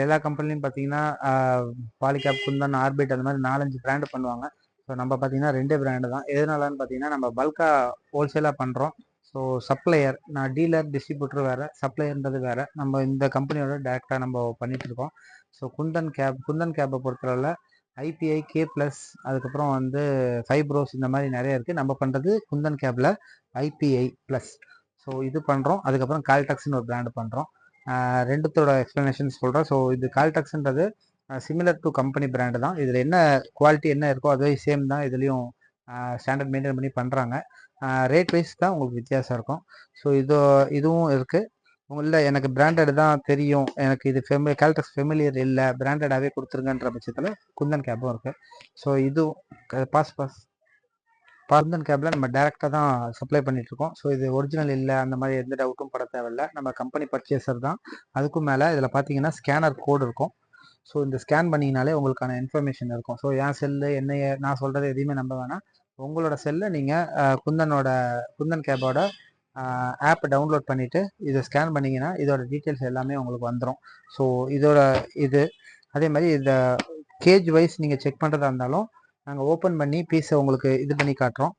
எல்லா கம்பெனிலையும் பார்த்தீங்கன்னா Polycab, Kundan, orbit அந்த மாதிரி 4-5 பிராண்டு பண்ணுவாங்க. ஸோ நம்ம பார்த்தீங்கன்னா 2 பிராண்டு தான். எதனாலன்னு பார்த்தீங்கன்னா நம்ம பல்காக ஹோல்சேலாக பண்ணுறோம். ஸோ சப்ளையர், நான் டீலர் டிஸ்ட்ரிபியூட்டர் வேறு, சப்ளையர்ன்றது வேறு. நம்ம இந்த கம்பெனியோட டேரெக்டாக நம்ம பண்ணிகிட்டு இருக்கோம். ஸோ குந்தன் கேப்பை பொறுத்தளவில் ஐபிஐ, கே ப்ளஸ், அதுக்கப்புறம் வந்து ஃபைப்ரோஸ் இந்த மாதிரி நிறைய இருக்குது. நம்ம பண்ணுறது குந்தன் கேப்பில் ஐபிஐ ப்ளஸ். ஸோ இது பண்ணுறோம். அதுக்கப்புறம் கால்டெக்ஸ்னு ஒரு பிராண்டு பண்ணுறோம். ரெண்டுத்தோட எக்ஸ்ப்ளனேஷன் சொல்கிறேன். ஸோ இது கால்டெக்ஸ்ன்றது சிமிலர் டு கம்பெனி பிராண்டு தான். இதில் என்ன குவாலிட்டி என்ன இருக்கோ அதுவே சேம் தான். இதுலேயும் ஸ்டாண்டர்ட் மெயின்டைன் பண்ணி பண்ணுறாங்க. ரேட் வைஸ் தான் உங்களுக்கு வித்தியாசம் இருக்கும். ஸோ இதுவும் இருக்குது. இல்லை எனக்கு பிராண்டட் தான் தெரியும், எனக்கு இது கால்டெக்ஸ் ஃபெமிலியர் இல்லை, பிராண்டடாகவே கொடுத்துருங்கன்ற பட்சத்தில் குந்தன் கேப்பும் இருக்குது. ஸோ இதுவும் குந்தன் கேப்பில் நம்ம டேரெக்டாக தான் சப்ளை பண்ணிகிட்ருக்கோம். ஸோ இது ஒரிஜினல் இல்லை அந்த மாதிரி எந்த டவுட்டும் பட தேவையில்லை. நம்ம கம்பெனி பர்ச்சேசர் தான். அதுக்கும் மேலே இதில் பார்த்தீங்கன்னா ஸ்கேனர் கோடு இருக்கும். ஸோ இந்த ஸ்கேன் பண்ணிங்கனாலே உங்களுக்கான இன்ஃபர்மேஷன் இருக்கும். ஸோ என் செல்லு என்னைய நான் சொல்கிறது எதையுமே நம்ப வேணாம். உங்களோட செல்லை நீங்கள் குந்தன் கேப்போட ஆப் டவுன்லோட் பண்ணிவிட்டு இதை ஸ்கேன் பண்ணிங்கன்னா இதோட டீட்டெயில்ஸ் எல்லாமே உங்களுக்கு வந்துடும். ஸோ அதே மாதிரி இதை கேஜ் வைஸ் நீங்கள் செக் பண்ணுறதா இருந்தாலும் நாங்கள் ஓப்பன் பண்ணி பீஸை உங்களுக்கு இது பண்ணி காட்டுறோம்.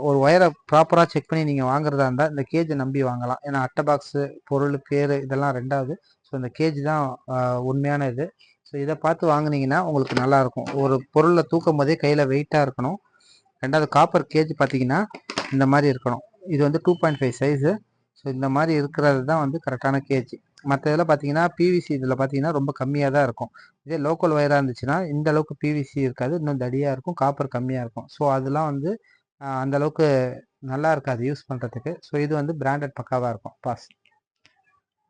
ஒரு ஒயரை ப்ராப்பராக செக் பண்ணி நீங்கள் வாங்குறதா இருந்தால் இந்த கேஜை நம்பி வாங்கலாம். ஏன்னா அட்டை பாக்ஸு, பொருள் பேர் இதெல்லாம் ரெண்டாவது. ஸோ இந்த கேஜ் தான் உண்மையான இது. ஸோ இதை பார்த்து வாங்கினீங்கன்னா உங்களுக்கு நல்லாயிருக்கும். ஒரு பொருளை தூக்கும் போதே கையில் வெயிட்டாக இருக்கணும். ரெண்டாவது காப்பர் கேஜ் பார்த்தீங்கன்னா இந்த மாதிரி இருக்கணும். இது வந்து 2.5 சைஸு. ஸோ இந்த மாதிரி இருக்கிறது தான் வந்து கரெக்டான கேஜ். மற்ற இதில் பார்த்தீங்கன்னா பிவிசி இதில் பார்த்தீங்கன்னா ரொம்ப கம்மியாக தான் இருக்கும். இதே லோக்கல் ஒயராக இருந்துச்சுன்னா இந்த அளவுக்கு பிவிசி இருக்காது, இன்னும் தடியாக இருக்கும், காப்பர் கம்மியாக இருக்கும். ஸோ அதெல்லாம் வந்து அந்த அளவுக்கு நல்லா இருக்காது யூஸ் பண்ணுறதுக்கு. ஸோ இது வந்து பிராண்டட் பக்காவாக இருக்கும். பாஸ்.